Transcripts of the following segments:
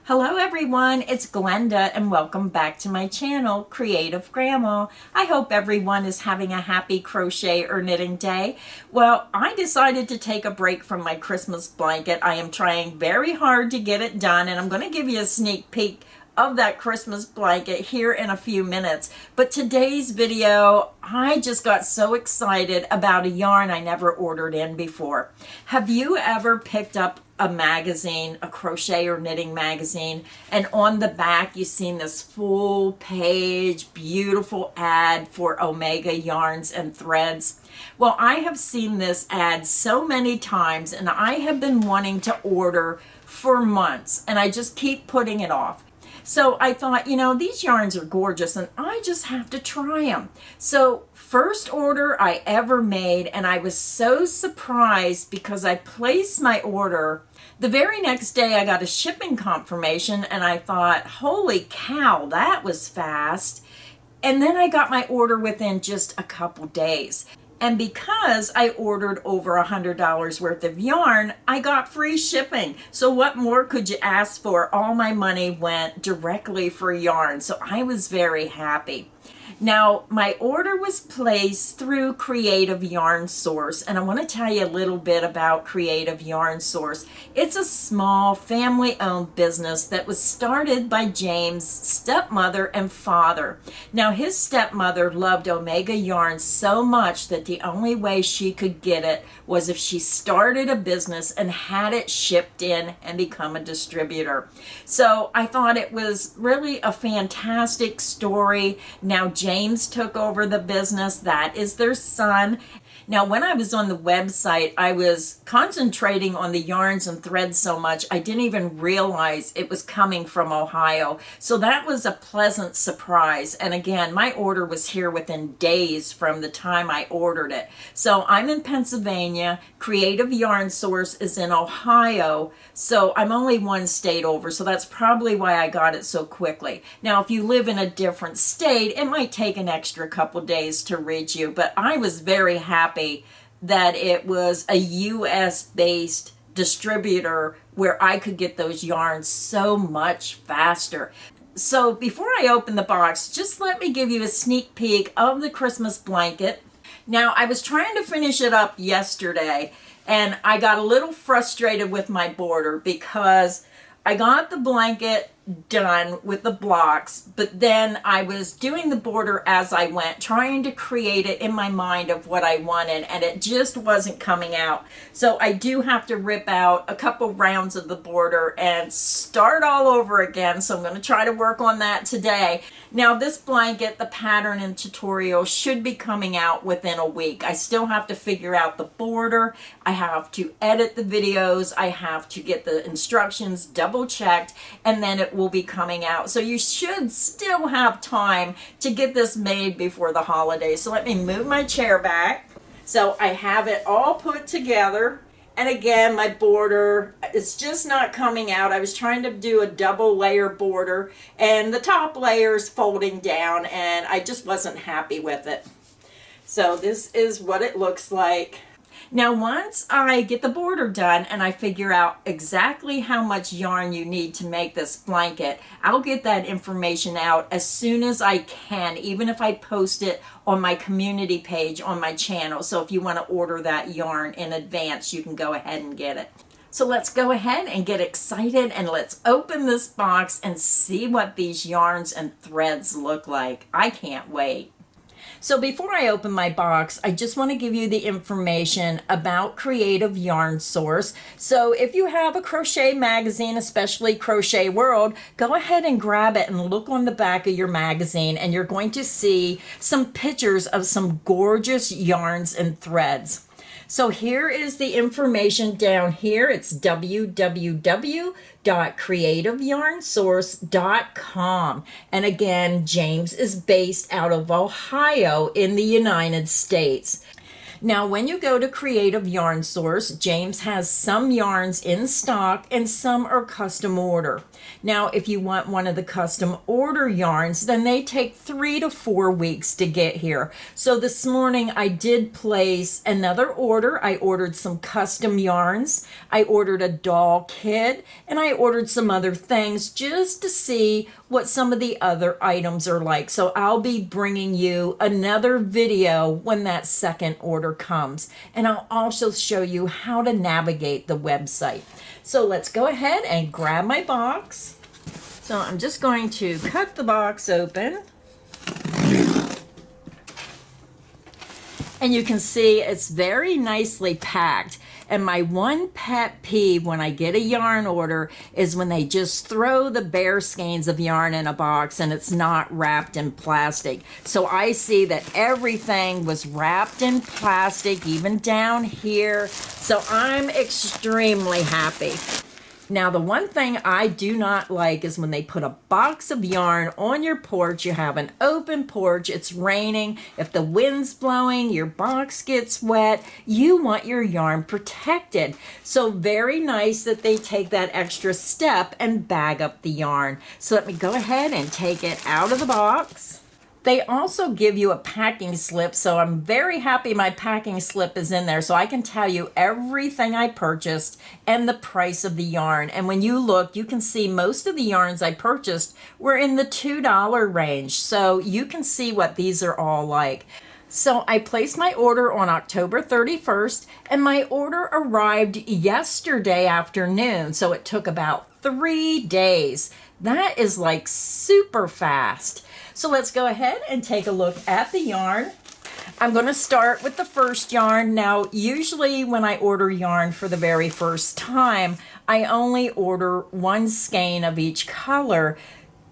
Hello everyone, it's Glenda and welcome back to my channel, Creative Grandma. I hope everyone is having a happy crochet or knitting day. Well, I decided to take a break from my Christmas blanket. I am trying very hard to get it done, and I'm going to give you a sneak peek of that Christmas blanket here in a few minutes. But today's video, I just got so excited about a yarn I never ordered in before. Have you ever picked up a magazine, a crochet or knitting magazine, and on the back you've seen this full page beautiful ad for Omega yarns and threads? Well, I have seen this ad so many times and I have been wanting to order for months, and I just keep putting it off. So I thought, these yarns are gorgeous and I just have to try them. So first order I ever made, and I was so surprised because I placed my order. The very next day I got a shipping confirmation and I thought, holy cow, that was fast. And then I got my order within just a couple days. And because I ordered over $100 worth of yarn, I got free shipping. So what more could you ask for? All my money went directly for yarn. So I was very happy. Now, my order was placed through creativeyarnsource, and I want to tell you a little bit about creativeyarnsource. It's a small family-owned business that was started by James' stepmother and father. Now, his stepmother loved Omega yarns so much that the only way she could get it was if she started a business and had it shipped in and become a distributor. So I thought it was really a fantastic story. Now, James took over the business. That is their son. Now, when I was on the website, I was concentrating on the yarns and threads so much, I didn't even realize it was coming from Ohio. So that was a pleasant surprise. And again, my order was here within days from the time I ordered it. So I'm in Pennsylvania. Creativeyarnsource is in Ohio. So I'm only one state over. So that's probably why I got it so quickly. Now, if you live in a different state, it might take an extra couple days to reach you. But I was very happy that it was a US based distributor where I could get those yarns so much faster. So before I open the box, just let me give you a sneak peek of the Christmas blanket. Now, I was trying to finish it up yesterday and I got a little frustrated with my border because I got the blanket done with the blocks, but then I was doing the border as I went, trying to create it in my mind of what I wanted, and it just wasn't coming out. So I do have to rip out a couple rounds of the border and start all over again. So I'm going to try to work on that today. Now, this blanket, the pattern and tutorial should be coming out within a week. I still have to figure out the border. I have to edit the videos. I have to get the instructions double checked, and then it will be coming out. So you should still have time to get this made before the holidays. So let me move my chair back. So I have it all put together. And again, my border, it's just not coming out. I was trying to do a double layer border and the top layer is folding down and I just wasn't happy with it. So this is what it looks like. Now, once I get the border done and I figure out exactly how much yarn you need to make this blanket, I'll get that information out as soon as I can, even if I post it on my community page on my channel. So if you want to order that yarn in advance, you can go ahead and get it. So let's go ahead and get excited and let's open this box and see what these yarns and threads look like. I can't wait. So before I open my box, I just want to give you the information about Creativeyarnsource. So if you have a crochet magazine, especially Crochet World, go ahead and grab it and look on the back of your magazine and you're going to see some pictures of some gorgeous yarns and threads. So here is the information down here. It's www.creativeyarnsource.com. And again, James is based out of Ohio in the United States. Now, when you go to Creative Yarn Source, James has some yarns in stock and some are custom order. Now, if you want one of the custom order yarns, then they take 3 to 4 weeks to get here. So this morning I did place another order. I ordered some custom yarns. I ordered a doll kit, and I ordered some other things just to see what some of the other items are like. So I'll be bringing you another video when that second order comes, and I'll also show you how to navigate the website. So let's go ahead and grab my box. So I'm just going to cut the box open, and you can see it's very nicely packed. And my one pet peeve when I get a yarn order is when they just throw the bare skeins of yarn in a box and it's not wrapped in plastic. So I see that everything was wrapped in plastic, even down here. So I'm extremely happy. Now, the one thing I do not like is when they put a box of yarn on your porch. You have an open porch, it's raining. If the wind's blowing, your box gets wet. You want your yarn protected. So very nice that they take that extra step and bag up the yarn. So let me go ahead and take it out of the box. They also give you a packing slip, so I'm very happy my packing slip is in there so I can tell you everything I purchased and the price of the yarn. And when you look, you can see most of the yarns I purchased were in the $2 range, so you can see what these are all like. So I placed my order on October 31st, and my order arrived yesterday afternoon, so it took about 3 days. That is like super fast. So let's go ahead and take a look at the yarn. I'm going to start with the first yarn. Now, usually when I order yarn for the very first time, I only order one skein of each color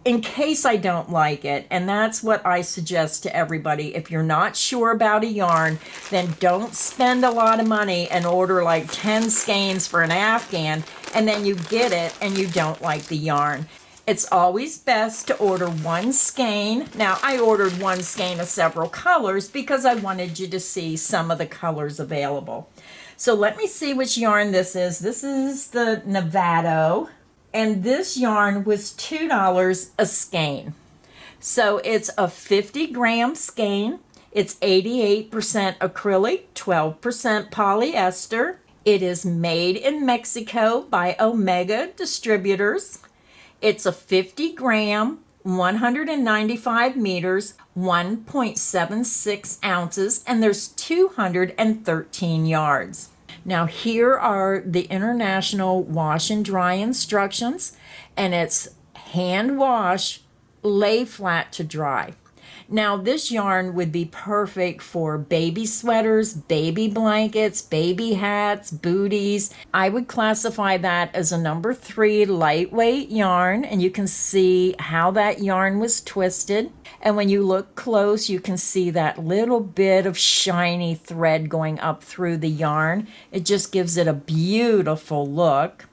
in case I don't like it. And that's what I suggest to everybody. If you're not sure about a yarn, then don't spend a lot of money and order like 10 skeins for an Afghan, and then you get it and you don't like the yarn. It's always best to order one skein. Now, I ordered one skein of several colors because I wanted you to see some of the colors available. So let me see which yarn this is. This is the Nevado, and this yarn was $2 a skein. So it's a 50-gram skein. It's 88% acrylic, 12% polyester. It is made in Mexico by Omega Distributors. It's a 50-gram, 195 meters, 1.76 ounces, and there's 213 yards. Now, here are the international wash and dry instructions, and it's hand wash, lay flat to dry. Now, this yarn would be perfect for baby sweaters, baby blankets, baby hats, booties. I would classify that as a number 3 lightweight yarn, and you can see how that yarn was twisted. And when you look close, you can see that little bit of shiny thread going up through the yarn. It just gives it a beautiful look.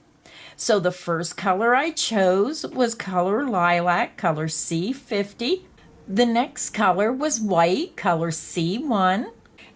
So the first color I chose was color lilac, color C50. The next color was white, color C1.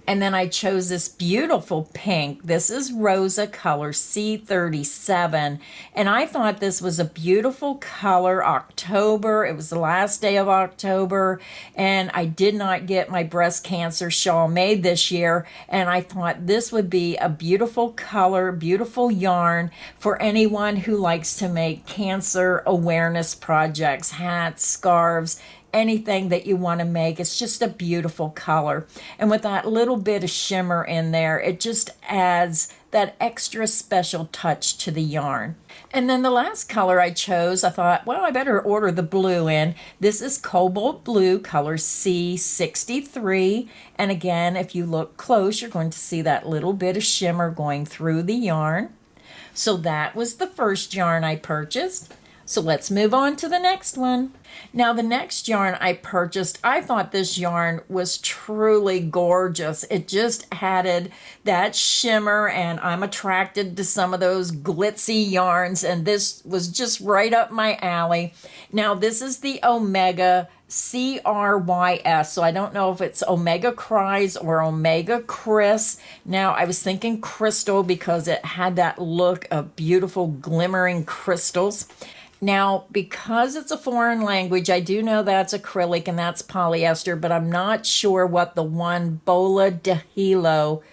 And then I chose this beautiful pink. This is Rosa, color C37. And I thought this was a beautiful color. October, it was the last day of October. And I did not get my breast cancer shawl made this year. And I thought this would be a beautiful color, beautiful yarn for anyone who likes to make cancer awareness projects, hats, scarves, anything that you want to make. It's just a beautiful color. And with that little bit of shimmer in there, it just adds that extra special touch to the yarn. And then the last color I chose, I thought, well, I better order the blue in. This is cobalt blue, color C63. And again, if you look close, you're going to see that little bit of shimmer going through the yarn. So that was the first yarn I purchased. So let's move on to the next one. Now the next yarn I purchased, I thought this yarn was truly gorgeous. It just added that shimmer, and I'm attracted to some of those glitzy yarns, and this was just right up my alley. Now this is the Omega CRYS, so I don't know if it's Omega Cries or Omega Chris. Now I was thinking crystal because it had that look of beautiful glimmering crystals. Now, because it's a foreign language, I do know that's acrylic and that's polyester, but I'm not sure what the one Bola de Hilo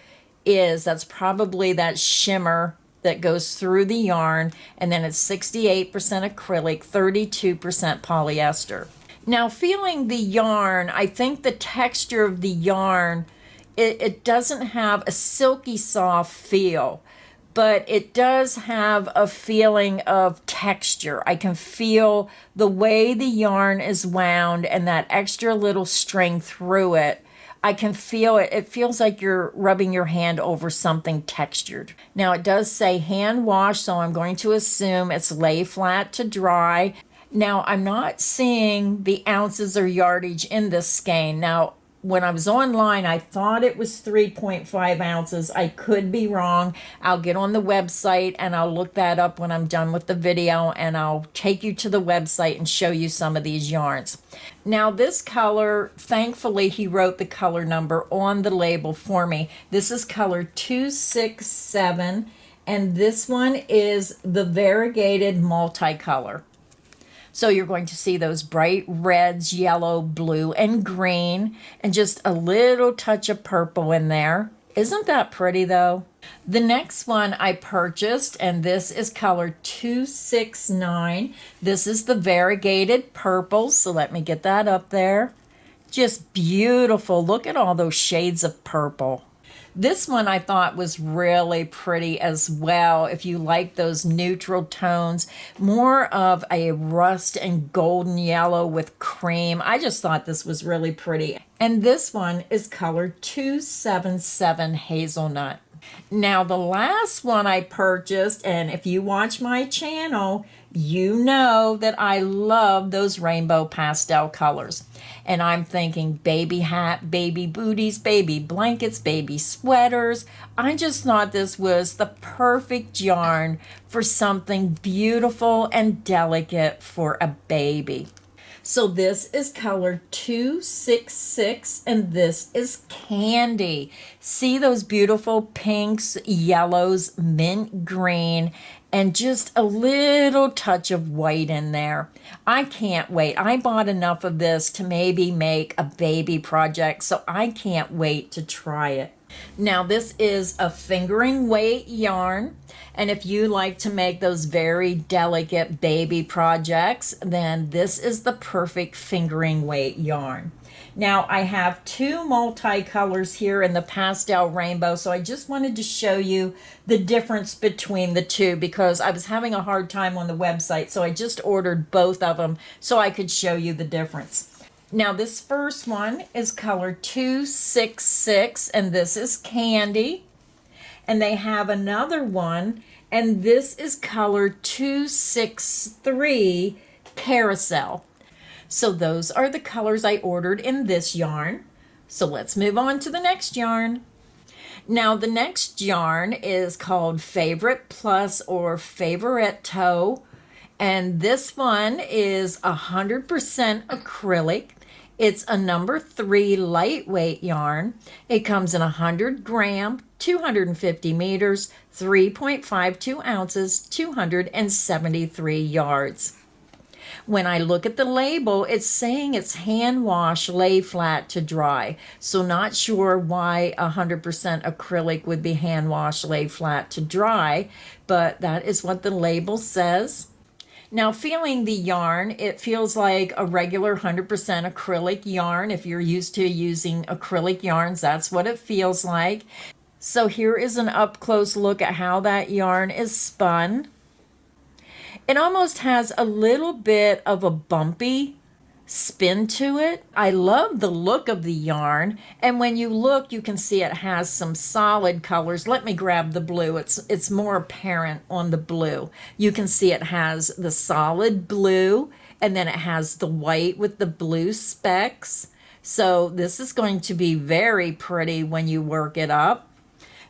is. That's probably that shimmer that goes through the yarn, and then it's 68% acrylic, 32% polyester. Now, feeling the yarn, I think the texture of the yarn, it doesn't have a silky soft feel, but it does have a feeling of texture. I can feel the way the yarn is wound and that extra little string through it. I can feel it. It feels like you're rubbing your hand over something textured. Now it does say hand wash, so I'm going to assume it's lay flat to dry. Now I'm not seeing the ounces or yardage in this skein. Now when I was online, I thought it was 3.5 ounces. I could be wrong. I'll get on the website and I'll look that up when I'm done with the video, and I'll take you to the website and show you some of these yarns. Now this color, thankfully he wrote the color number on the label for me. This is color 267, and this one is the variegated multicolor. So you're going to see those bright reds, yellow, blue, and green, and just a little touch of purple in there. Isn't that pretty though? The next one I purchased, and this is color 269. This is the variegated purples, so let me get that up there. Just beautiful. Look at all those shades of purple. This one I thought was really pretty as well. If you like those neutral tones, more of a rust and golden yellow with cream. I just thought this was really pretty. And this one is color 277 hazelnut. Now the last one I purchased, and if you watch my channel, you know that I love those rainbow pastel colors. And I'm thinking baby hat, baby booties, baby blankets, baby sweaters. I just thought this was the perfect yarn for something beautiful and delicate for a baby. So this is color 266, and this is candy. See those beautiful pinks, yellows, mint green, and just a little touch of white in there. I can't wait. I bought enough of this to maybe make a baby project, so I can't wait to try it. Now this is a fingering weight yarn, and if you like to make those very delicate baby projects, then this is the perfect fingering weight yarn. Now I have two multicolors here in the pastel rainbow, so I just wanted to show you the difference between the two because I was having a hard time on the website, so I just ordered both of them so I could show you the difference. Now this first one is color 266, and this is candy. And they have another one, and this is color 263 carousel. So those are the colors I ordered in this yarn. So let's move on to the next yarn. Now the next yarn is called Favorite Plus or Favoritto, and this one is 100% acrylic. It's a number 3 lightweight yarn. It comes in 100 gram, 250 meters, 3.52 ounces, 273 yards. When I look at the label, it's saying it's hand wash, lay flat to dry. So not sure why 100% acrylic would be hand wash, lay flat to dry, but that is what the label says. Now feeling the yarn, it feels like a regular 100% acrylic yarn. If you're used to using acrylic yarns, that's what it feels like. So here is an up close look at how that yarn is spun. It almost has a little bit of a bumpy spin to it. I love the look of the yarn, and when you look, you can see it has some solid colors. Let me grab the blue. It's more apparent on the blue. You can see it has the solid blue, and then it has the white with the blue specks. So this is going to be very pretty when you work it up.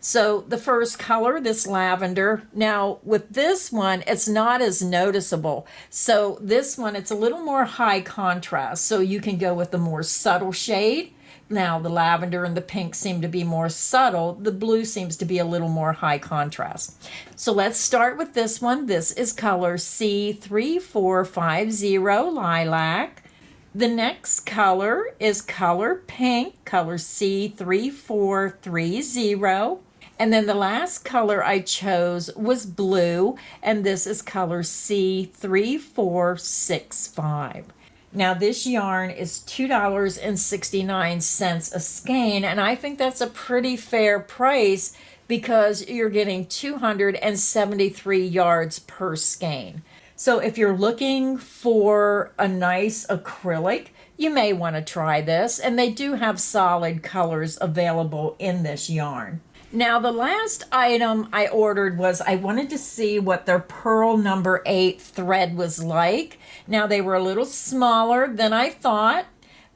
So the first color, this lavender. Now with this one, it's not as noticeable. So this one, it's a little more high contrast. So you can go with the more subtle shade. Now the lavender and the pink seem to be more subtle. The blue seems to be a little more high contrast. So let's start with this one. This is color C3450 Lilac. The next color is color pink, color C3430. And then the last color I chose was blue, and this is color C3465. Now this yarn is $2.69 a skein, and I think that's a pretty fair price because you're getting 273 yards per skein. So if you're looking for a nice acrylic, you may want to try this, and they do have solid colors available in this yarn. Now the last item I ordered was I wanted to see what their pearl number 8 thread was like. Now they were a little smaller than I thought,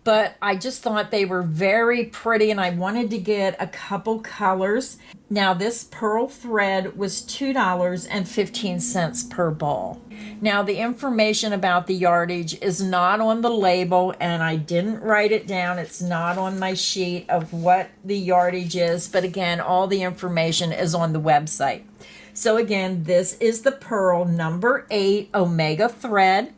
but I just thought they were very pretty and I wanted to get a couple colors. Now this pearl thread was $2.15 per ball. Now the information about the yardage is not on the label, and I didn't write it down. It's not on my sheet of what the yardage is, but again, all the information is on the website. So again, this is the pearl number 8 Omega thread.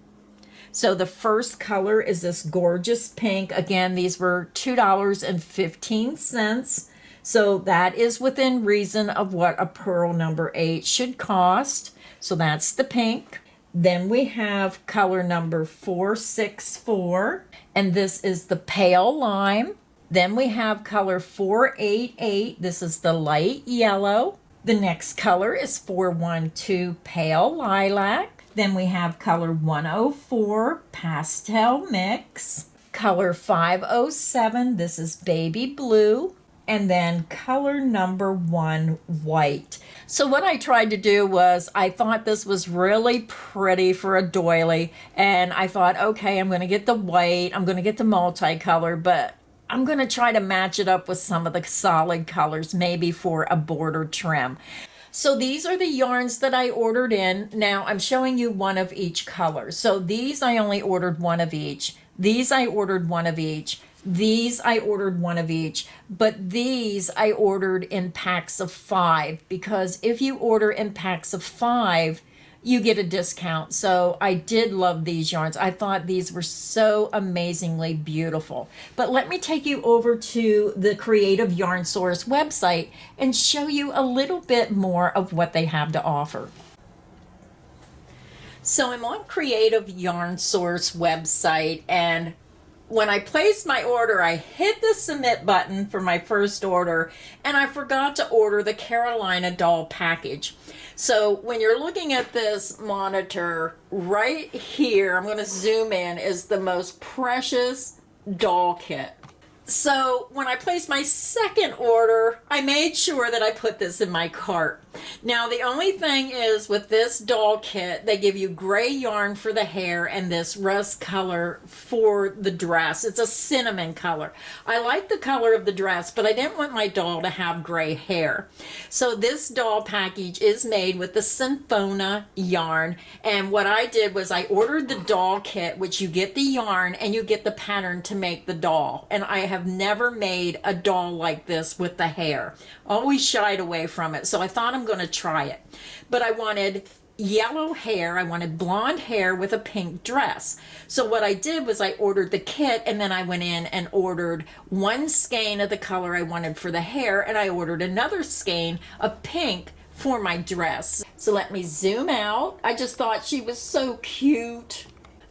So the first color is this gorgeous pink. Again, these were $2.15. So that is within reason of what a pearl number 8 should cost. So that's the pink. Then we have color number 464, and this is the pale lime. Then we have color 488. This is the light yellow. The next color is 412 pale lilac. Then we have color 104 pastel mix. Color 507, this is baby blue. And then color number 1 white. So what I tried to do was I thought this was really pretty for a doily, and I thought, okay, I'm going to get the white, I'm going to get the multicolor, but I'm going to try to match it up with some of the solid colors, maybe for a border trim. So these are the yarns that I ordered in. Now I'm showing you one of each color. So these I only ordered one of each. These I ordered one of each. These I ordered one of each, but these I ordered in packs of 5, because if you order in packs of 5, you get a discount. So I did love these yarns. I thought these were so amazingly beautiful. But let me take you over to the Creative Yarn Source website and show you a little bit more of what they have to offer. So I'm on Creative Yarn Source website, and when I placed my order, I hit the submit button for my first order, and I forgot to order the Carolina doll package. So when you're looking at this monitor right here, I'm going to zoom in, is the most precious doll kit. So when I placed my second order, I made sure that I put this in my cart. Now the only thing is with this doll kit, they give you gray yarn for the hair and this rust color for the dress. It's a cinnamon color. I like the color of the dress, but I didn't want my doll to have gray hair. So this doll package is made with the Sinfona yarn. And what I did was I ordered the doll kit, which you get the yarn and you get the pattern to make the doll. And I have never made a doll like this with the hair. Always shied away from it. So I thought I'm going to try it. But I wanted yellow hair. I wanted blonde hair with a pink dress. So what I did was I ordered the kit, and then I went in and ordered one skein of the color I wanted for the hair, and I ordered another skein of pink for my dress. So let me zoom out. I just thought she was so cute.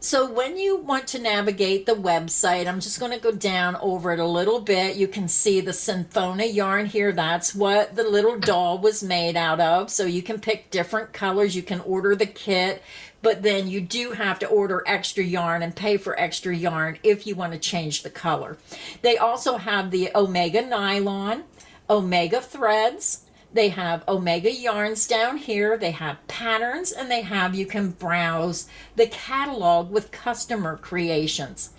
So when you want to navigate the website, I'm just going to go down over it a little bit. You can see the Sinfona yarn here. That's what the little doll was made out of. So you can pick different colors. You can order the kit, but then you do have to order extra yarn and pay for extra yarn if you want to change the color. They also have the Omega nylon, Omega threads. They have Omega yarns down here. They have patterns, and you can browse the catalog with customer creations.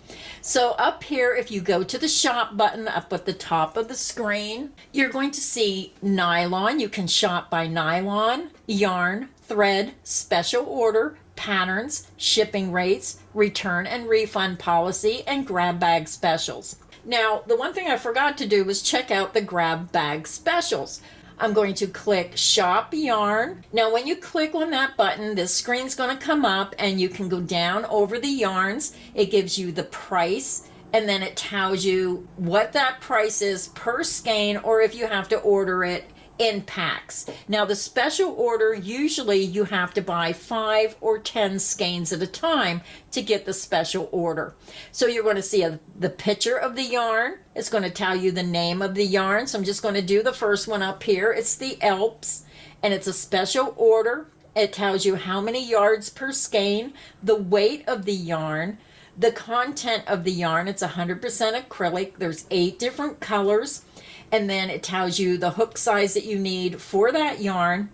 So up here, if you go to the shop button up at the top of the screen, you're going to see nylon. You can shop by nylon, yarn, thread, special order, patterns, shipping rates, return and refund policy, and grab bag specials. Now, the one thing I forgot to do was check out the grab bag specials. I'm going to click Shop Yarn. Now, when you click on that button, this screen's going to come up and you can go down over the yarns. It gives you the price, and then it tells you what that price is per skein, or if you have to order it in packs. Now, the special order, usually you have to buy 5 or 10 skeins at a time to get the special order. So you're going to see the picture of the yarn. It's going to tell you the name of the yarn. So I'm just going to do the first one up here. It's the Alps, and it's a special order. It tells you how many yards per skein, the weight of the yarn, the content of the yarn. It's 100% acrylic. There's 8 different colors. And then it tells you the hook size that you need for that yarn.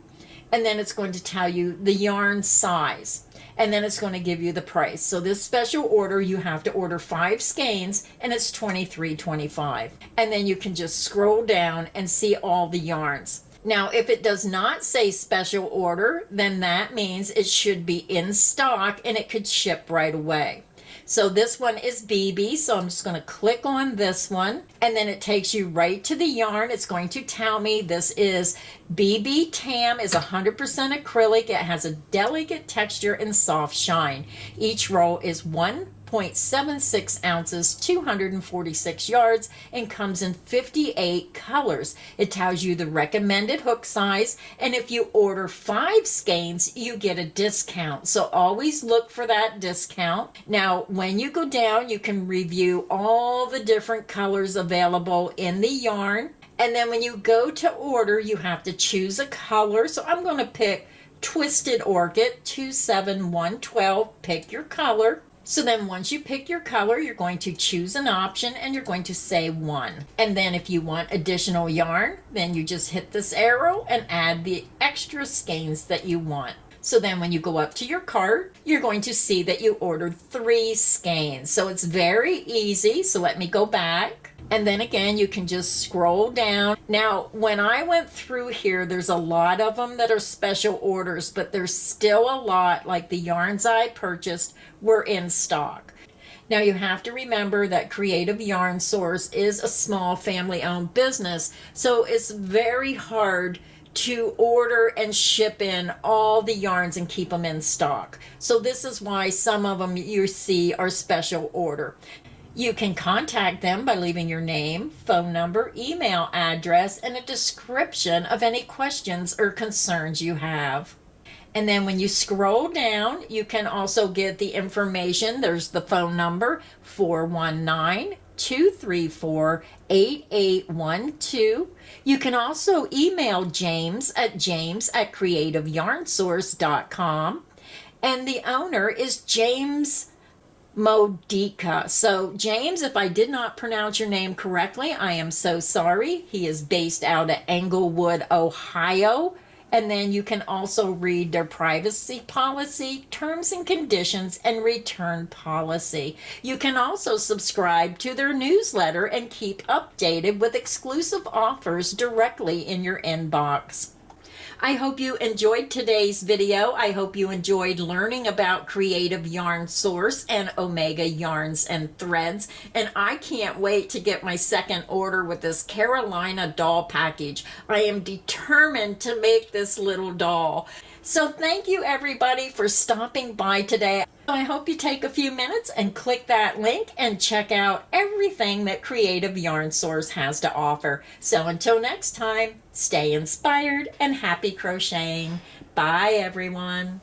And then it's going to tell you the yarn size. And then it's going to give you the price. So this special order, you have to order 5 skeins, and it's $23.25. And then you can just scroll down and see all the yarns. Now, if it does not say special order, then that means it should be in stock and it could ship right away. So this one is BB, so I'm just going to click on this one, and then it takes you right to the yarn. It's going to tell me this is BB Tam, is 100% acrylic. It has a delicate texture and soft shine. Each roll is 1.76 ounces, 246 yards, and comes in 58 colors. It tells you the recommended hook size, and if you order 5 skeins, you get a discount. So always look for that discount. Now, when you go down, you can review all the different colors available in the yarn. And then when you go to order, you have to choose a color. So I'm going to pick Twisted Orchid 27112. Pick your color. So then once you pick your color, you're going to choose an option and you're going to say 1. And then if you want additional yarn, then you just hit this arrow and add the extra skeins that you want. So then when you go up to your cart, you're going to see that you ordered 3 skeins. So it's very easy. So let me go back. And then again, you can just scroll down. Now, when I went through here, there's a lot of them that are special orders, but there's still a lot, like the yarns I purchased, were in stock. Now, you have to remember that Creative Yarn Source is a small family-owned business, so it's very hard to order and ship in all the yarns and keep them in stock. So this is why some of them you see are special order. You can contact them by leaving your name, phone number, email address, and a description of any questions or concerns you have. And then when you scroll down, you can also get the information. There's the phone number, 419-234-8812. You can also email James at creativeyarnsource.com. And the owner is James Modica. So James, if I did not pronounce your name correctly, I am so sorry. He is based out of Englewood, Ohio. And then you can also read their privacy policy, terms and conditions, and return policy. You can also subscribe to their newsletter and keep updated with exclusive offers directly in your inbox. I hope you enjoyed today's video. I hope you enjoyed learning about Creative Yarn Source and Omega Yarns and Threads. And I can't wait to get my second order with this Carolina doll package. I am determined to make this little doll. So thank you everybody for stopping by today. I hope you take a few minutes and click that link and check out everything that Creative Yarn Source has to offer. So until next time, stay inspired and happy crocheting. Bye everyone.